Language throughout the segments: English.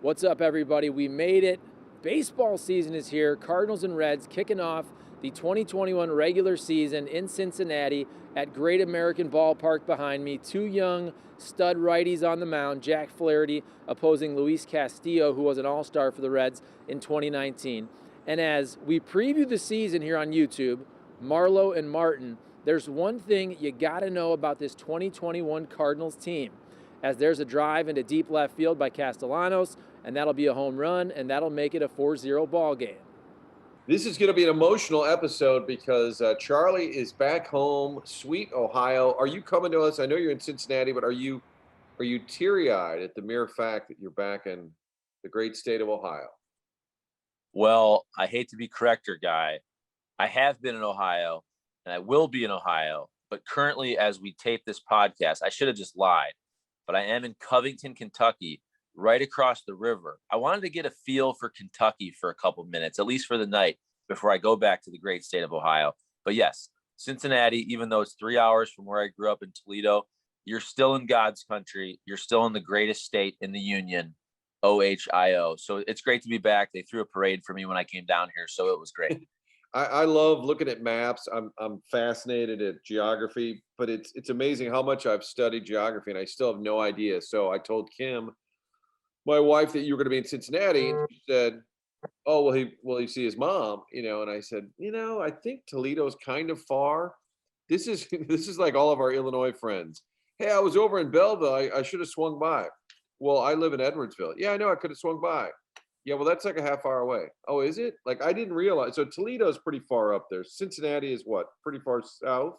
What's up, everybody? We made it. Baseball season is here. Cardinals and Reds kicking off the 2021 regular season in Cincinnati at Great American Ballpark behind me. Two young stud righties on the mound, Jack Flaherty opposing Luis Castillo, who was an all-star for the Reds in 2019. And as we preview the season here on YouTube, Marlow and Martin, there's one thing you got to know about this 2021 Cardinals team, as there's a drive into deep left field by Castellanos, and that'll be a home run, and that'll make it a 4-0 ball game. This is going to be an emotional episode because Charlie is back home, sweet Ohio. Are you coming to us? I know you're in Cincinnati, but are you teary-eyed at the mere fact that you're back in the great state of Ohio? Well, I hate to be corrector guy. I have been in Ohio, and I will be in Ohio. But currently, as we tape this podcast, I should have just lied. But I am in Covington, Kentucky, right across the river. I wanted to get a feel for Kentucky for a couple minutes, at least for the night, before I go back to the great state of Ohio. But yes, Cincinnati, even though it's 3 hours from where I grew up in Toledo, you're still in God's country. You're still in the greatest state in the union, OHIO. So it's great to be back. They threw a parade for me when I came down here, so it was great. I love looking at maps. I'm fascinated at geography, but it's amazing how much I've studied geography and I still have no idea. So I told Kim, my wife, that you were going to be in Cincinnati, and she said, "Oh, will he see his mom?" And I said, I think Toledo's kind of far. This is this is like all of our Illinois friends. Hey, I was over in Belleville. I should have swung by. Well, I live in Edwardsville. Yeah, I know. I could have swung by. Yeah, well, that's like a half hour away. Oh, is it? Like, I didn't realize. So Toledo's pretty far up there. Cincinnati is what? Pretty far south?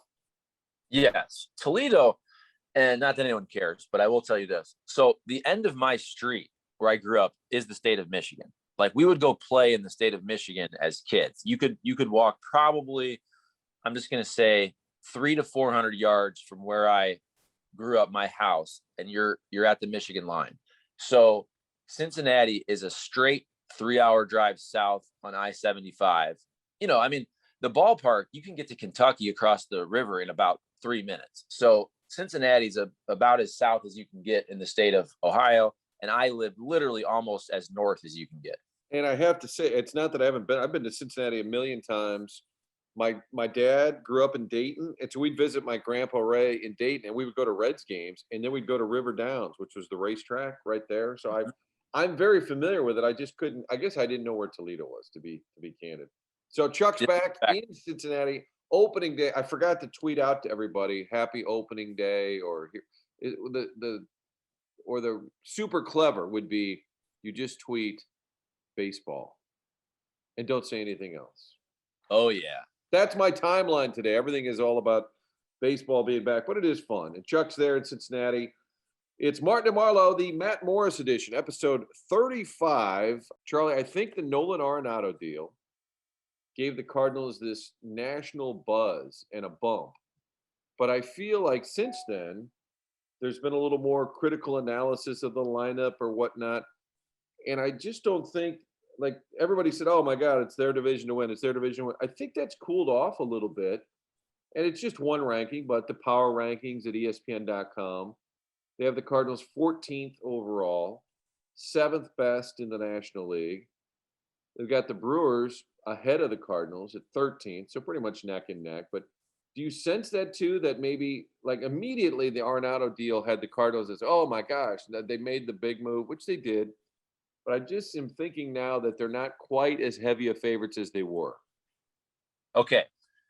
Yes, Toledo, and not that anyone cares, but I will tell you this. So the end of my street where I grew up is the state of Michigan. Like, we would go play in the state of Michigan as kids. You could walk probably, I'm just going to say 300 to 400 yards from where I grew up, my house, and you're at the Michigan line. So Cincinnati is a straight 3-hour drive south on I-75. The ballpark, you can get to Kentucky across the river in about 3 minutes. So Cincinnati's about as south as you can get in the state of Ohio. And I live literally almost as north as you can get. And I have to say, it's not that I've been to Cincinnati a million times. My dad grew up in Dayton, and so we'd visit my grandpa Ray in Dayton, and we would go to Reds games, and then we'd go to River Downs, which was the racetrack right there. So I'm very familiar with it. I just couldn't. I guess I didn't know where Toledo was, to be candid. So Chuck's back in Cincinnati. Opening day. I forgot to tweet out to everybody, "Happy Opening Day," or the super clever would be, you just tweet baseball and don't say anything else. Oh yeah. That's my timeline today. Everything is all about baseball being back, but it is fun. And Chuck's there in Cincinnati. It's Martin and Marlow, the Matt Morris edition, episode 35. Charlie, I think the Nolan Arenado deal gave the Cardinals this national buzz and a bump. But I feel like since then, there's been a little more critical analysis of the lineup or whatnot. And I just don't think, like, everybody said, "Oh my God, it's their division to win. It's their division to win." I think that's cooled off a little bit. And it's just one ranking, but the power rankings at ESPN.com, they have the Cardinals 14th overall, 7th best in the National League. They've got the Brewers ahead of the Cardinals at 13th, so pretty much neck and neck. But do you sense that too, that maybe like immediately the Arenado deal had the Cardinals as, "Oh my gosh, that they made the big move," which they did. But I just am thinking now that they're not quite as heavy of favorites as they were. Okay.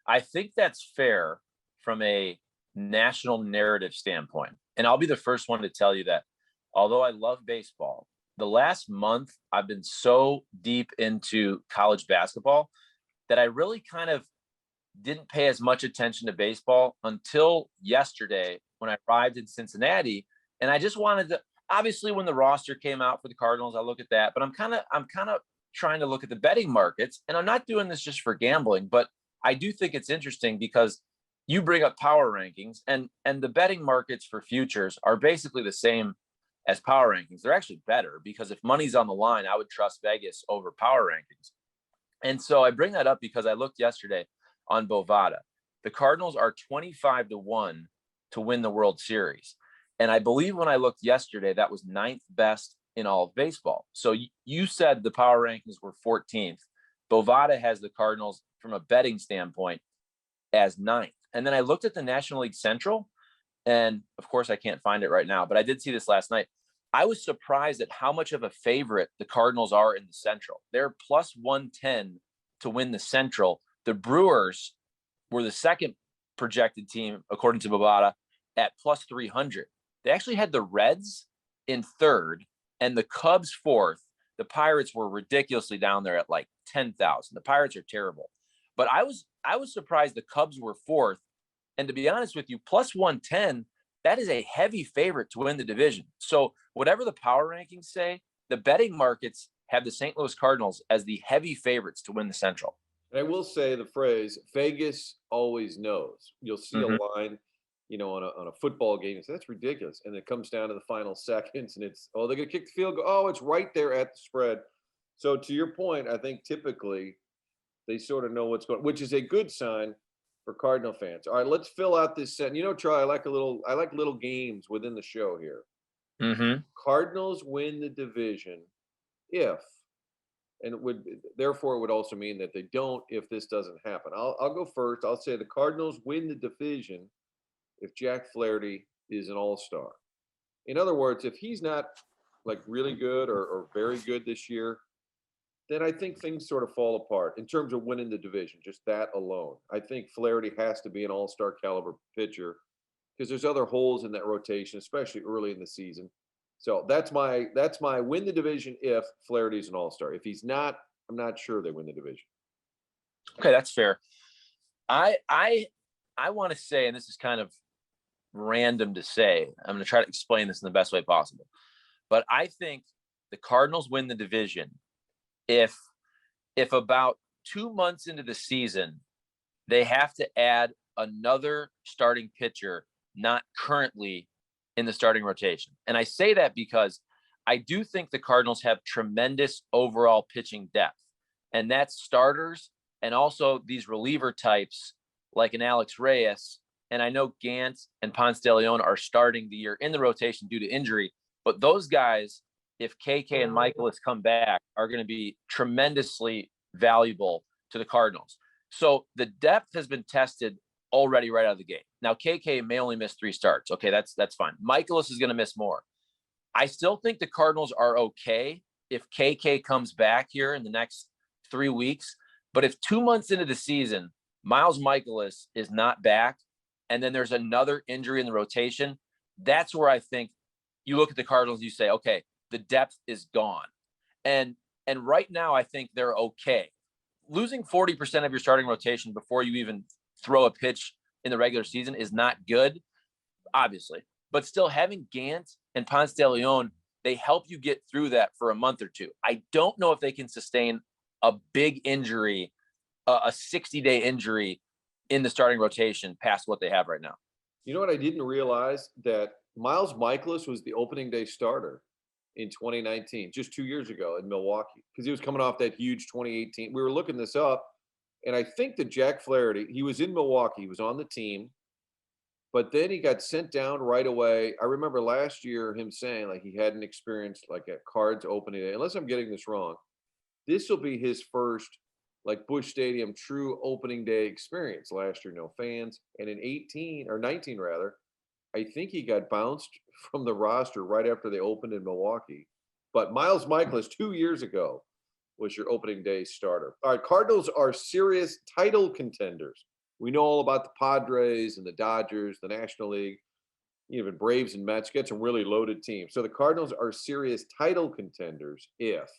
I think that's fair from a national narrative standpoint. And I'll be the first one to tell you that although I love baseball, the last month I've been so deep into college basketball that I really kind of didn't pay as much attention to baseball until yesterday when I arrived in Cincinnati. And I just wanted to, obviously when the roster came out for the Cardinals, I look at that, but I'm kind of trying to look at the betting markets, and I'm not doing this just for gambling, but I do think it's interesting because you bring up power rankings, and the betting markets for futures are basically the same as power rankings. They're actually better because if money's on the line, I would trust Vegas over power rankings. And so I bring that up because I looked yesterday on Bovada. The Cardinals are 25-1 to win the World Series. And I believe when I looked yesterday, that was 9th best in all of baseball. So you said the power rankings were 14th. Bovada has the Cardinals from a betting standpoint as 9th. And then I looked at the National League Central, and of course I can't find it right now, but I did see this last night. I was surprised at how much of a favorite the Cardinals are in the Central. They're plus 110 to win the Central. The Brewers were the second projected team, according to Bovada, at plus 300. They actually had the Reds in third and the Cubs fourth. The Pirates were ridiculously down there at like 10,000. The Pirates are terrible. But I was surprised the Cubs were fourth. And to be honest with you, plus 110, that is a heavy favorite to win the division. So whatever the power rankings say, the betting markets have the St. Louis Cardinals as the heavy favorites to win the Central. And I will say the phrase Vegas always knows. You'll see a line, on a football game. So that's ridiculous. And it comes down to the final seconds and it's, they're going to kick the field goal. Oh, it's right there at the spread. So to your point, I think typically they sort of know what's going on, which is a good sign for Cardinal fans. All right, let's fill out this set. Troy, I like little games within the show here. Cardinals win the division if, and it would also mean that they don't if this doesn't happen. I'll go first. I'll say the Cardinals win the division if Jack Flaherty is an all-star. In other words, if he's not like really good or very good this year, then I think things sort of fall apart in terms of winning the division, just that alone. I think Flaherty has to be an all-star caliber pitcher because there's other holes in that rotation, especially early in the season. So that's my win the division if Flaherty's an all-star. If he's not, I'm not sure they win the division. Okay, that's fair. I want to say, and this is kind of random to say, I'm going to try to explain this in the best way possible. But I think the Cardinals win the division if about 2 months into the season, they have to add another starting pitcher not currently in the starting rotation. And I say that because I do think the Cardinals have tremendous overall pitching depth, and that's starters and also these reliever types like an Alex Reyes. And I know Gant and Ponce de Leon are starting the year in the rotation due to injury, but those guys, if KK and Michaelis come back, are going to be tremendously valuable to the Cardinals. So the depth has been tested already right out of the gate. Now, KK may only miss 3 starts. Okay, that's fine. Michaelis is going to miss more. I still think the Cardinals are okay if KK comes back here in the next 3 weeks. But if 2 months into the season, Miles Michaelis is not back, and then there's another injury in the rotation, that's where I think you look at the Cardinals and you say, okay, the depth is gone. And right now, I think they're okay. Losing 40% of your starting rotation before you even throw a pitch in the regular season is not good, obviously. But still, having Gant and Ponce de Leon, they help you get through that for a month or two. I don't know if they can sustain a big injury, a 60-day injury in the starting rotation past what they have right now. You know what? I didn't realize that Miles Michaelis was the opening day starter in 2019, just 2 years ago in Milwaukee, because he was coming off that huge 2018. We were looking this up, and I think that Jack Flaherty, he was in Milwaukee, he was on the team, but then he got sent down right away. I remember last year him saying like he hadn't experienced like a Cards opening day. Unless I'm getting this wrong, this will be his first like Busch Stadium true opening day experience. Last year, no fans, and in 19 rather, I think he got bounced from the roster right after they opened in Milwaukee. But Miles Michaelis 2 years ago was your opening day starter. All right, Cardinals are serious title contenders. We know all about the Padres and the Dodgers, the National League, even Braves and Mets get some really loaded teams. So the Cardinals are serious title contenders if,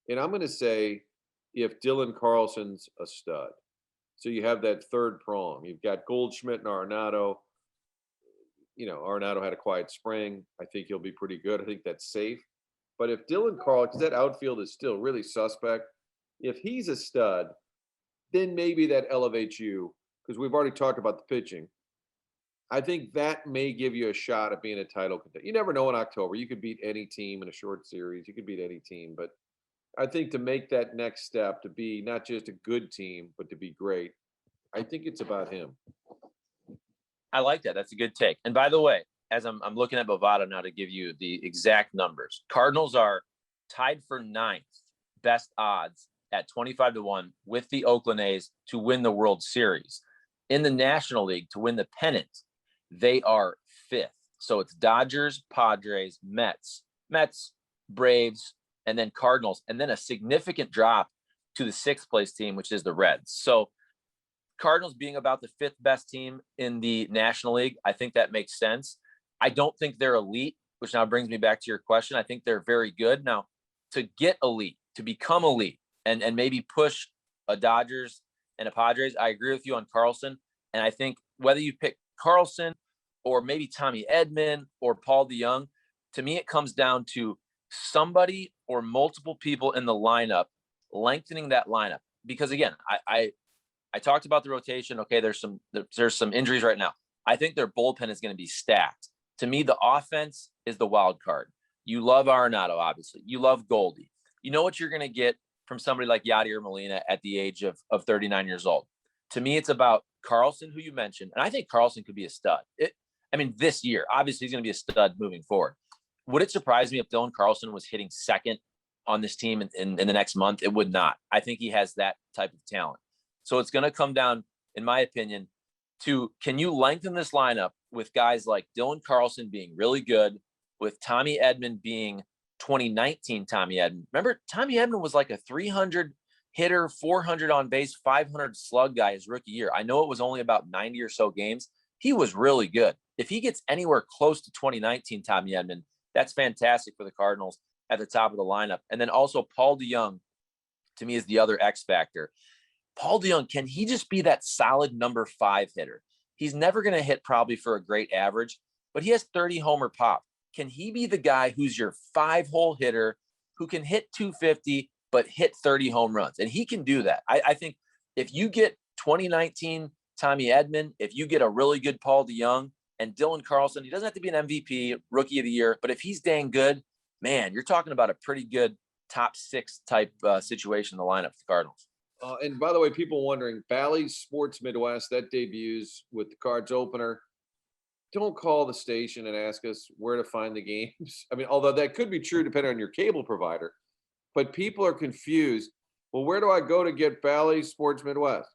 and I'm going to say if Dylan Carlson's a stud. So you have that third prong. You've got Goldschmidt and Arenado. Arenado had a quiet spring. I think he'll be pretty good. I think that's safe. But if Dylan Carlson, because that outfield is still really suspect, if he's a stud, then maybe that elevates you, because we've already talked about the pitching. I think that may give you a shot at being a title contender. You never know in October. You could beat any team in a short series. You could beat any team. But I think to make that next step, to be not just a good team, but to be great, I think it's about him. I like that. That's a good take. And by the way, as I'm looking at Bovada now to give you the exact numbers. Cardinals are tied for 9th best odds at 25-1 with the Oakland A's to win the World Series. In the National League, to win the pennant, they are 5th. So it's Dodgers, Padres, Mets, Braves, and then Cardinals, and then a significant drop to the 6th place team, which is the Reds. So Cardinals being about the 5th best team in the National League, I think that makes sense. I don't think they're elite, which now brings me back to your question. I think they're very good. Now, to get elite, to become elite, and maybe push a Dodgers and a Padres, I agree with you on Carlson. And I think whether you pick Carlson or maybe Tommy Edman or Paul DeJong, to me, it comes down to somebody or multiple people in the lineup lengthening that lineup. Because again, I talked about the rotation. Okay, there's some injuries right now. I think their bullpen is going to be stacked. To me, the offense is the wild card. You love Arenado, obviously. You love Goldie. You know what you're going to get from somebody like Yadier Molina at the age of 39 years old. To me, it's about Carlson, who you mentioned, and I think Carlson could be a stud. This year, obviously, he's going to be a stud moving forward. Would it surprise me if Dylan Carlson was hitting second on this team in the next month? It would not. I think he has that type of talent. So it's going to come down, in my opinion, to can you lengthen this lineup with guys like Dylan Carlson being really good, with Tommy Edman being 2019 Tommy Edman. Remember, Tommy Edman was like a 300 hitter, 400 on base, 500 slug guy his rookie year. I know it was only about 90 or so games. He was really good. If he gets anywhere close to 2019 Tommy Edman, that's fantastic for the Cardinals at the top of the lineup. And then also Paul DeJong, to me, is the other X factor. Paul DeJong, can he just be that solid number 5 hitter? He's never going to hit probably for a great average, but he has 30 homer pop. Can he be the guy who's your 5-hole hitter who can hit 250 but hit 30 home runs? And he can do that. I think if you get 2019 Tommy Edman, if you get a really good Paul DeJong and Dylan Carlson, he doesn't have to be an MVP, rookie of the year, but if he's dang good, man, you're talking about a pretty good top 6 type situation in the lineup for the Cardinals. And by the way, people wondering, Bally's Sports Midwest, that debuts with the Cards opener. Don't call the station and ask us where to find the games. Although that could be true depending on your cable provider. But people are confused. Well, where do I go to get Bally's Sports Midwest?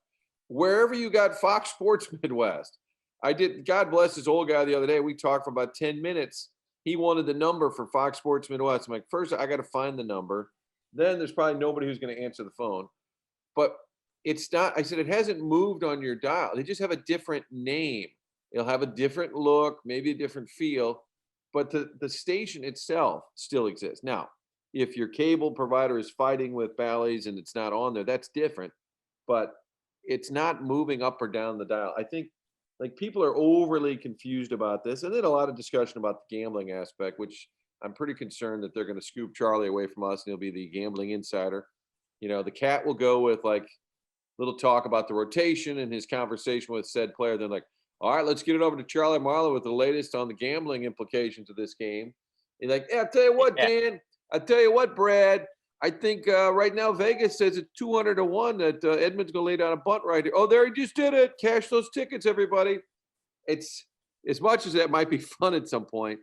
Wherever you got Fox Sports Midwest. God bless this old guy the other day. We talked for about 10 minutes. He wanted the number for Fox Sports Midwest. I'm like, first, I got to find the number. Then there's probably nobody who's going to answer the phone. But it's not, I said, it hasn't moved on your dial. They just have a different name. It'll have a different look, maybe a different feel, but the station itself still exists. Now, if your cable provider is fighting with Bally's and it's not on there, that's different, but it's not moving up or down the dial. I think people are overly confused about this. And then a lot of discussion about the gambling aspect, which I'm pretty concerned that they're going to scoop Charlie away from us and he'll be the gambling insider. The cat will go with little talk about the rotation and his conversation with said player. They're like, all right, let's get it over to Charlie Marlow with the latest on the gambling implications of this game. He's like, yeah, I'll tell you what, Dan. I'll tell you what, Brad. I think right now Vegas says it's 200-1 that Edmonds going to lay down a bunt right here. Oh, there he just did it. Cash those tickets, everybody. It's as much as that might be fun at some point.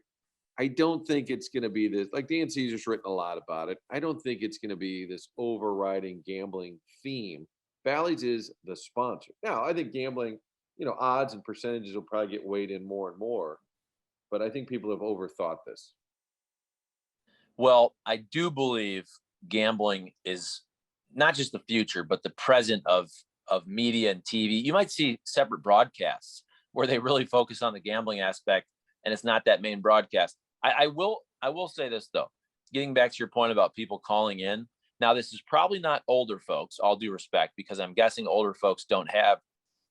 I don't think it's going to be this. Dan Caesar's written a lot about it. I don't think it's going to be this overriding gambling theme. Bally's is the sponsor. Now, I think gambling, odds and percentages will probably get weighed in more and more. But I think people have overthought this. Well, I do believe gambling is not just the future, but the present of media and TV. You might see separate broadcasts where they really focus on the gambling aspect, and it's not that main broadcast. I will say this, though, getting back to your point about people calling in. Now, this is probably not older folks, all due respect, because I'm guessing older folks don't have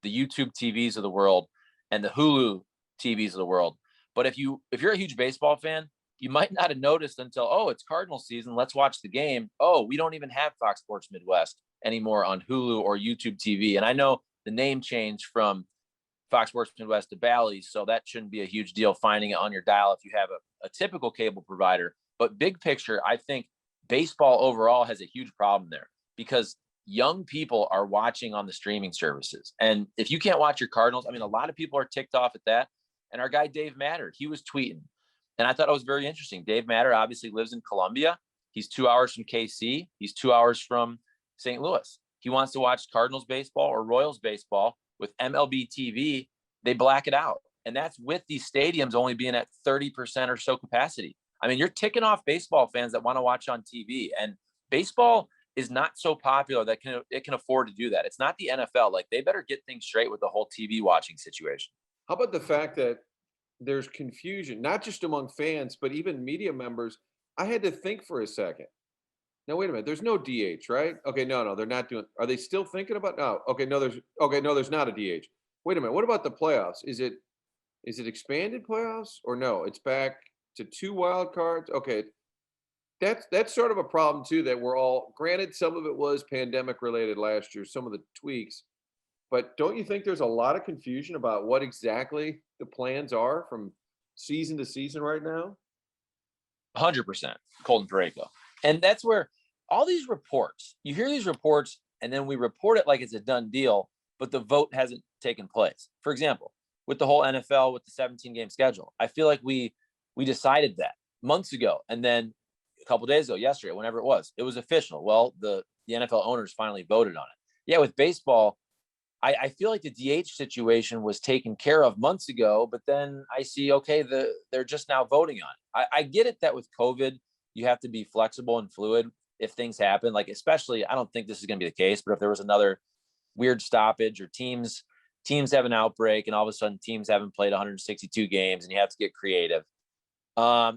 the YouTube TVs of the world and the Hulu TVs of the world. But if you're a huge baseball fan, you might not have noticed until, oh, it's Cardinals season. Let's watch the game. Oh, we don't even have Fox Sports Midwest anymore on Hulu or YouTube TV. And I know the name changed from Fox Sports Midwest to Bally's, so that shouldn't be a huge deal finding it on your dial if you have a typical cable provider. But big picture, I think baseball overall has a huge problem there because young people are watching on the streaming services. And if you can't watch your Cardinals, a lot of people are ticked off at that. And our guy, Dave Matter, he was tweeting. And I thought it was very interesting. Dave Matter obviously lives in Columbia. He's 2 hours from KC. He's 2 hours from St. Louis. He wants to watch Cardinals baseball or Royals baseball with MLB TV. They black it out. And that's with these stadiums only being at 30% or so capacity. I mean, you're ticking off baseball fans that want to watch on TV. And baseball is not so popular that it can afford to do that. It's not the NFL. Like, they better get things straight with the whole TV watching situation. How about the fact that there's confusion, not just among fans, but even media members? I had to think for a second. Now, wait a minute. There's no DH, right? Okay, no, they're not doing. Are they still thinking about? No. Okay, no, there's not a DH. Wait a minute. What about the playoffs? Is it expanded playoffs or no? It's back to 2 wild cards. Okay, that's sort of a problem too. That we're all, granted, some of it was pandemic related last year, some of the tweaks, but don't you think there's a lot of confusion about what exactly the plans are from season to season right now? 100%, Colton Parayko. And that's where all these reports, you hear these reports, and then we report it like it's a done deal, but the vote hasn't taken place. For example, with the whole NFL, with the 17-game schedule, I feel like we decided that months ago, and then a couple days ago, yesterday, whenever it was official. Well, the NFL owners finally voted on it. Yeah, with baseball, I feel like the DH situation was taken care of months ago, but then I see, okay, they're just now voting on it. I get it that with COVID, you have to be flexible and fluid if things happen. Like, especially, I don't think this is going to be the case, but if there was another weird stoppage or teams have an outbreak and all of a sudden teams haven't played 162 games and you have to get creative. I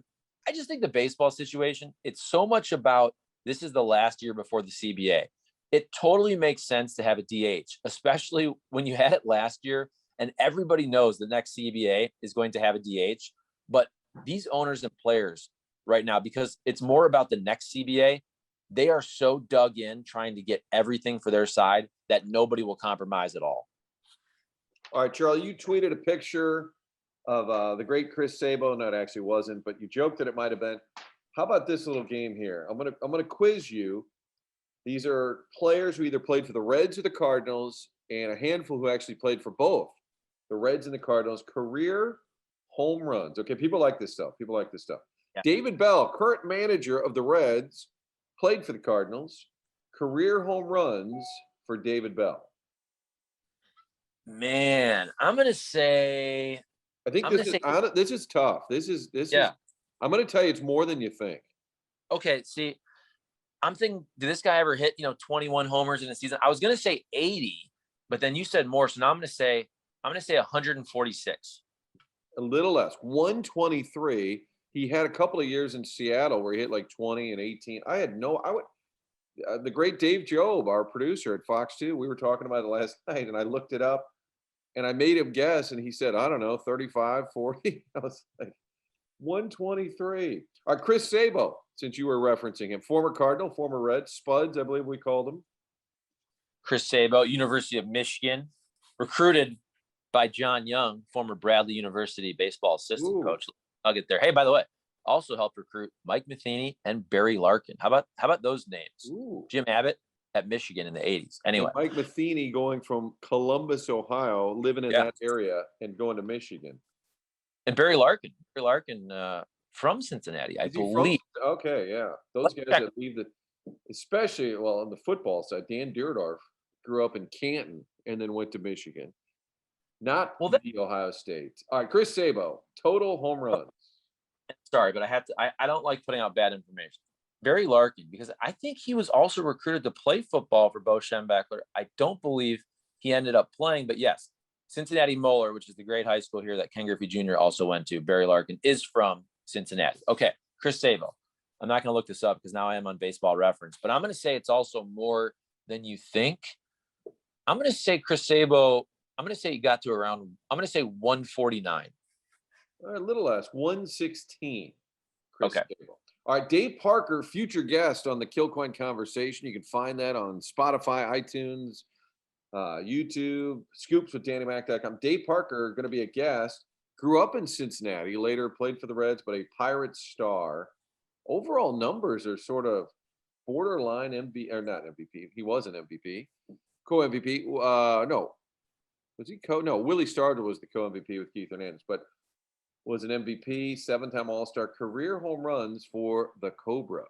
just think the baseball situation, it's so much about, this is the last year before the CBA. It totally makes sense to have a DH, especially when you had it last year and everybody knows the next CBA is going to have a DH. But these owners and players right now, because it's more about the next CBA, they are so dug in trying to get everything for their side that nobody will compromise at all. All right, Charlie, you tweeted a picture of the great Chris Sabo. No, it actually wasn't, but you joked that it might have been. How about this little game here? I'm gonna quiz you. These are players who either played for the Reds or the Cardinals, and a handful who actually played for both the Reds and the Cardinals. Career home runs. Okay, people like this stuff. Yeah. David Bell, current manager of the Reds, played for the Cardinals. Career home runs for David Bell. Man, I'm gonna say. I think this is tough. This is. I'm gonna tell you, it's more than you think. Okay, see, I'm thinking, did this guy ever hit 21 homers in a season? I was gonna say 80, but then you said more, so now I'm gonna say 146. A little less, 123. He had a couple of years in Seattle where he hit like 20 and 18. The great Dave Job, our producer at Fox 2, we were talking about it last night, and I looked it up, and I made him guess, and he said, I don't know, 35, 40. I was like, 123. All right, Chris Sabo, since you were referencing him, former Cardinal, former Red, Spuds, I believe we called him. Chris Sabo, University of Michigan, recruited by John Young, former Bradley University baseball assistant coach. I'll get there. Hey, by the way, also helped recruit Mike Matheny and Barry Larkin. How about those names? Ooh. Jim Abbott at Michigan in the 80s. Anyway, and Mike Matheny going from Columbus, Ohio, living in that area and going to Michigan. And Barry Larkin from Cincinnati, I believe. Okay, yeah. Those guys that leave especially, on the football side, Dan Dierdorf grew up in Canton and then went to Michigan. Not the Ohio State. All right, Chris Sabo, total home runs. Sorry, but I don't like putting out bad information. Barry Larkin, because I think he was also recruited to play football for Bo Schembechler. I don't believe he ended up playing, but yes, Cincinnati Moeller, which is the great high school here that Ken Griffey Jr. also went to. Barry Larkin is from Cincinnati. Okay, Chris Sabo. I'm not going to look this up because now I am on Baseball Reference, but I'm going to say it's also more than you think. I'm going to say Chris Sabo, I'm going to say he got to around, I'm going to say 149. A little less, 116. Chris Sabo. All right, Dave Parker, future guest on the Kilcoyne Conversation. You can find that on Spotify, iTunes, YouTube, scoopswithdannymac.com. Dave Parker going to be a guest. Grew up in Cincinnati, later played for the Reds, but a Pirates star. Overall numbers are sort of borderline MVP, or not MVP. He was an MVP, co-MVP. No, was he no? Willie Stargell was the co-MVP with Keith Hernandez, but was an MVP, 7-time All-Star, career home runs for the Cobra.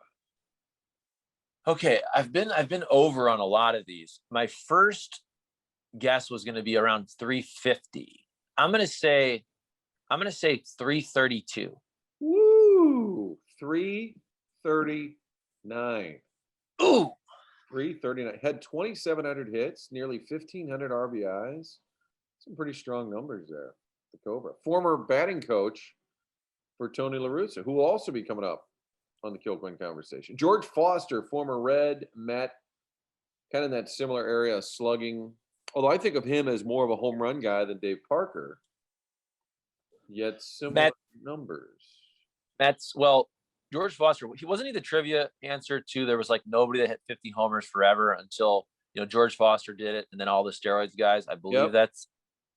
Okay, I've been over on a lot of these. My first guess was going to be around 350. I'm going to say 332. Woo! 339. Ooh, 339. Had 2,700 hits, nearly 1,500 RBIs. Some pretty strong numbers there. The Cobra. Former batting coach for Tony La Russa, who will also be coming up on the Kilcoyne conversation. George Foster, former Red, Met, kind of in that similar area, slugging. Although I think of him as more of a home run guy than Dave Parker. Yet similar numbers. George Foster, he wasn't the trivia answer to there was like nobody that hit 50 homers forever until George Foster did it, and then all the steroids guys. I believe that's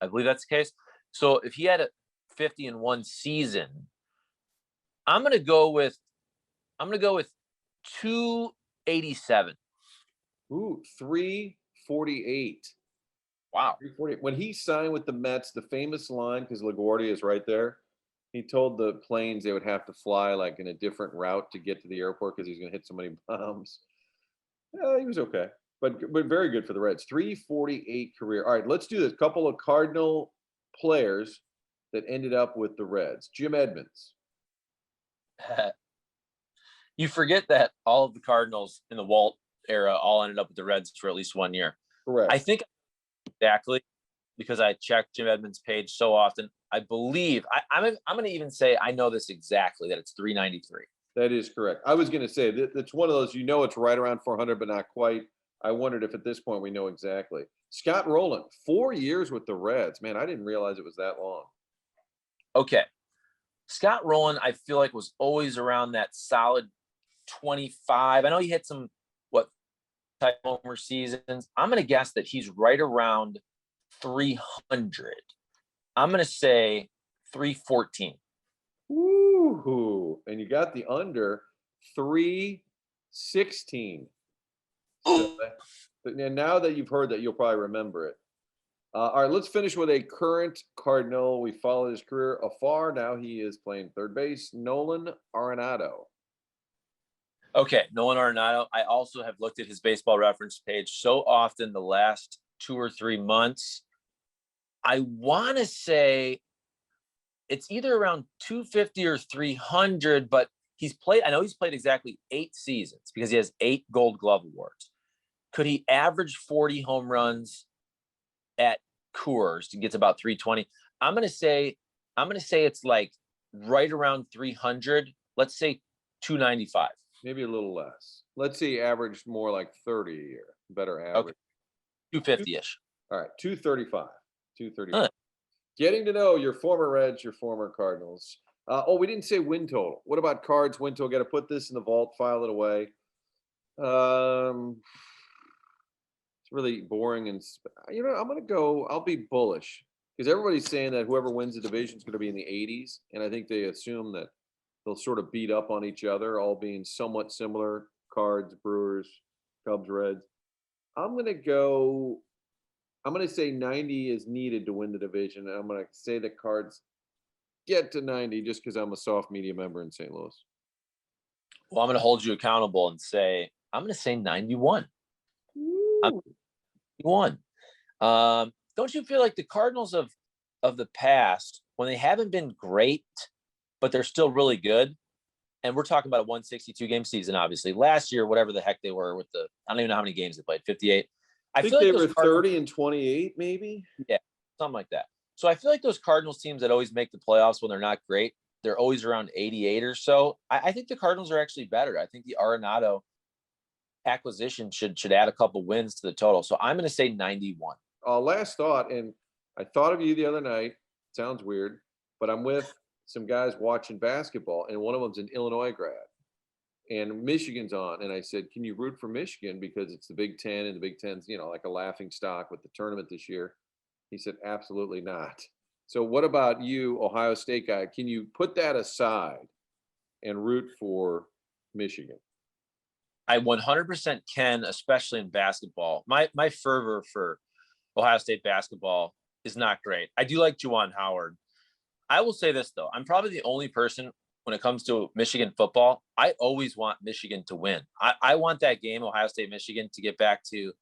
the case. So if he had a 50 in one season, I'm gonna go with 287. Ooh, 348. Wow. 348. When he signed with the Mets, the famous line, because LaGuardia is right there, he told the planes they would have to fly like in a different route to get to the airport because he's going to hit so many bombs. He was okay, but very good for the Reds. 348 career. All right, let's do this. Couple of Cardinal players that ended up with the Reds. Jim Edmonds. You forget that all of the Cardinals in the Walt era all ended up with the Reds for at least 1 year. Correct. I think exactly because I checked Jim Edmonds' page so often. I believe I'm going to even say I know this exactly that it's 393. That is correct. I was going to say it's one of those, it's right around 400, but not quite. I wondered if at this point we know exactly. Scott Rowland, 4 years with the Reds. Man, I didn't realize it was that long. Okay. Scott Rowland, I feel like was always around that solid 25. I know he hit some type homer seasons. I'm going to guess that he's right around 300. I'm going to say 314. Ooh, and you got the under 316. So and now that you've heard that, you'll probably remember it. All right, let's finish with a current Cardinal. We followed his career afar. Now he is playing third base. Nolan Arenado. Okay, Nolan Arenado. I also have looked at his baseball reference page so often the last 2 or 3 months. I want to say it's either around 250 or 300, but I know he's played exactly 8 seasons because he has 8 Gold Glove awards. Could he average 40 home runs at Coors to get to about 320? I'm going to say it's like right around 300. Let's say 295. Maybe a little less. Let's see, average more like 30 a year. Better average. Okay. 250-ish. All right, 235. 235. Getting to know your former Reds, your former Cardinals. We didn't say win total. What about Cards win total? Got to put this in the vault, file it away. It's really boring, and I'm going to go. I'll be bullish because everybody's saying that whoever wins the division is going to be in the 80s, and I think they assume that they'll sort of beat up on each other, all being somewhat similar. Cards, Brewers, Cubs, Reds. I'm going to say 90 is needed to win the division. And I'm going to say the Cards get to 90 just because I'm a soft media member in St. Louis. Well, I'm going to hold you accountable and say, I'm going to say 91. 91. Don't you feel like the Cardinals of the past, when they haven't been great, but they're still really good? And we're talking about a 162 game season, obviously. Last year, whatever the heck they were with I don't even know how many games they played, 58. I think they were 30 and 28, maybe. Yeah, something like that. So I feel like those Cardinals teams that always make the playoffs when they're not great, they're always around 88 or so. I think the Cardinals are actually better. I think the Arenado acquisition should add a couple wins to the total. So I'm going to say 91. Last thought, and I thought of you the other night. Sounds weird, but I'm with some guys watching basketball, and one of them's an Illinois grad. And Michigan's on. And I said, can you root for Michigan? Because it's the Big Ten, and the Big Ten's, like a laughing stock with the tournament this year. He said, absolutely not. So what about you, Ohio State guy? Can you put that aside and root for Michigan? I 100% can, especially in basketball. My fervor for Ohio State basketball is not great. I do like Juwan Howard. I will say this, though. I'm probably the only person when it comes to Michigan football. I always want Michigan to win. I want that game, Ohio State, Michigan, to get back to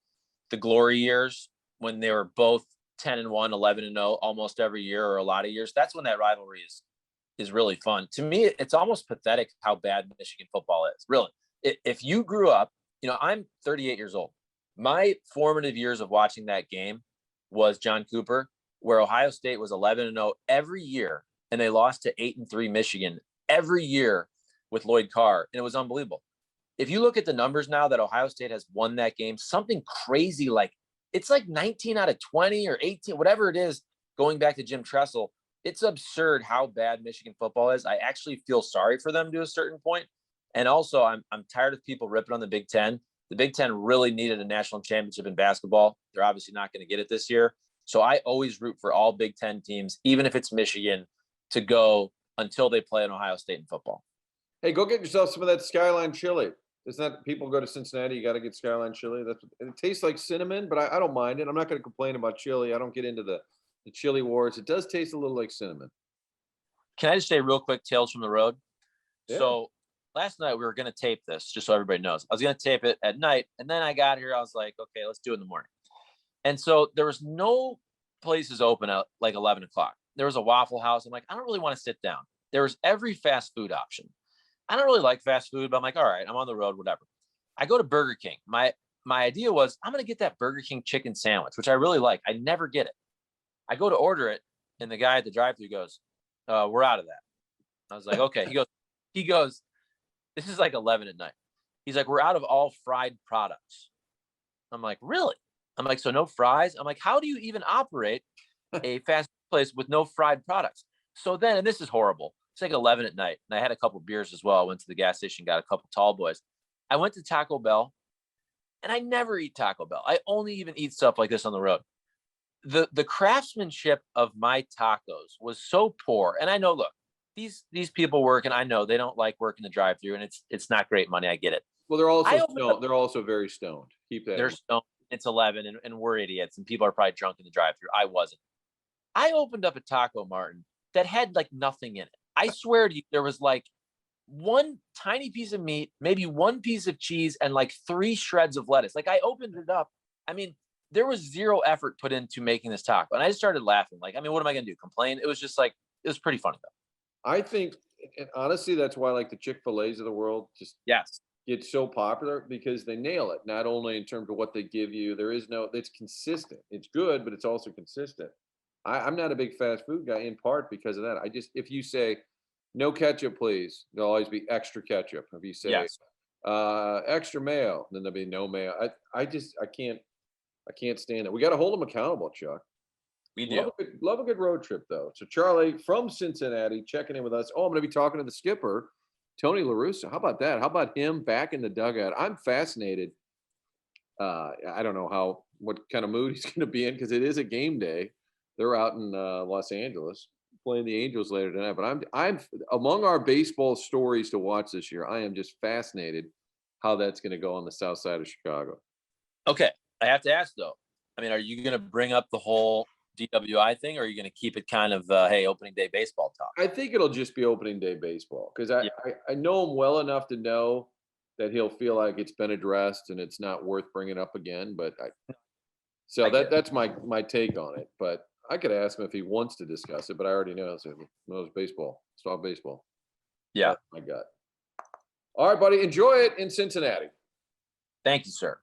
the glory years when they were both 10-1, 11-0 almost every year or a lot of years. That's when that rivalry is really fun. To me, it's almost pathetic how bad Michigan football is. Really. If you grew up, I'm 38 years old. My formative years of watching that game was John Cooper, where Ohio State was 11-0 every year, and they lost to 8-3 Michigan every year with Lloyd Carr, and it was unbelievable. If you look at the numbers now that Ohio State has won that game, something crazy like it's like 19 out of 20 or 18, whatever it is, going back to Jim Tressel. It's absurd how bad Michigan football is. I actually feel sorry for them to a certain point. And also, I'm tired of people ripping on the Big Ten. The Big Ten really needed a national championship in basketball. They're obviously not going to get it this year. So I always root for all Big Ten teams, even if it's Michigan, to go until they play in Ohio State in football. Hey, go get yourself some of that Skyline chili. Isn't that people go to Cincinnati? You got to get Skyline chili. It tastes like cinnamon, but I don't mind it. I'm not going to complain about chili. I don't get into the chili wars. It does taste a little like cinnamon. Can I just say real quick, Tales from the Road? Yeah. So last night we were going to tape this, just so everybody knows. I was going to tape it at night, and then I got here. I was like, okay, let's do it in the morning. And so there was no places open at like 11 o'clock. There was a Waffle House. I'm like, I don't really want to sit down. There was every fast food option. I don't really like fast food, but I'm like, all right, I'm on the road, whatever. I go to Burger King. My idea was I'm going to get that Burger King chicken sandwich, which I really like. I never get it. I go to order it, and the guy at the drive-thru goes, we're out of that. I was like, okay. He goes, this is like 11 at night. He's like, we're out of all fried products. I'm like, really? I'm like, so no fries? I'm like, how do you even operate a fast food place with no fried products? So then, and this is horrible. It's like 11 at night, and I had a couple beers as well. I went to the gas station, got a couple tall boys. I went to Taco Bell, and I never eat Taco Bell. I only even eat stuff like this on the road. The craftsmanship of my tacos was so poor. And I know, look, these people work, and I know they don't like working the drive-thru, and it's not great money. I get it. Well, they're also stoned. They're also very stoned. Keep that. They're stoned. It's 11, and we're idiots, and people are probably drunk in the drive-thru. I wasn't. I opened up a taco, Martin, that had like nothing in it. I swear to you, there was like one tiny piece of meat, maybe one piece of cheese, and like 3 shreds of lettuce. Like I opened it up. I mean, there was zero effort put into making this taco. And I just started laughing. Like, I mean, what am I going to do? Complain? It was just like, it was pretty funny though. I think, and honestly, that's why like the Chick-fil-A's of the world just get so popular because they nail it. Not only in terms of what they give you, it's consistent. It's good, but it's also consistent. I'm not a big fast food guy in part because of that. If you say no ketchup, please, there'll always be extra ketchup. If you say extra mayo, then there'll be no mayo. I can't stand it. We got to hold them accountable, Chuck. We do. Love a good road trip, though. So Charlie from Cincinnati checking in with us. Oh, I'm going to be talking to the skipper, Tony La Russa. How about that? How about him back in the dugout? I'm fascinated. I don't know what kind of mood he's going to be in because it is a game day. They're out in Los Angeles playing the Angels later tonight. But I'm among our baseball stories to watch this year. I am just fascinated how that's going to go on the south side of Chicago. Okay. I have to ask, though. I mean, are you going to bring up the whole DWI thing, or are you going to keep it kind of, hey, opening day baseball talk? I think it'll just be opening day baseball because I know him well enough to know that he'll feel like it's been addressed and it's not worth bringing up again. But that's my take on it. But I could ask him if he wants to discuss it, but I already know he knows baseball. Stop baseball. Yeah. That's my gut. All right, buddy. Enjoy it in Cincinnati. Thank you, sir.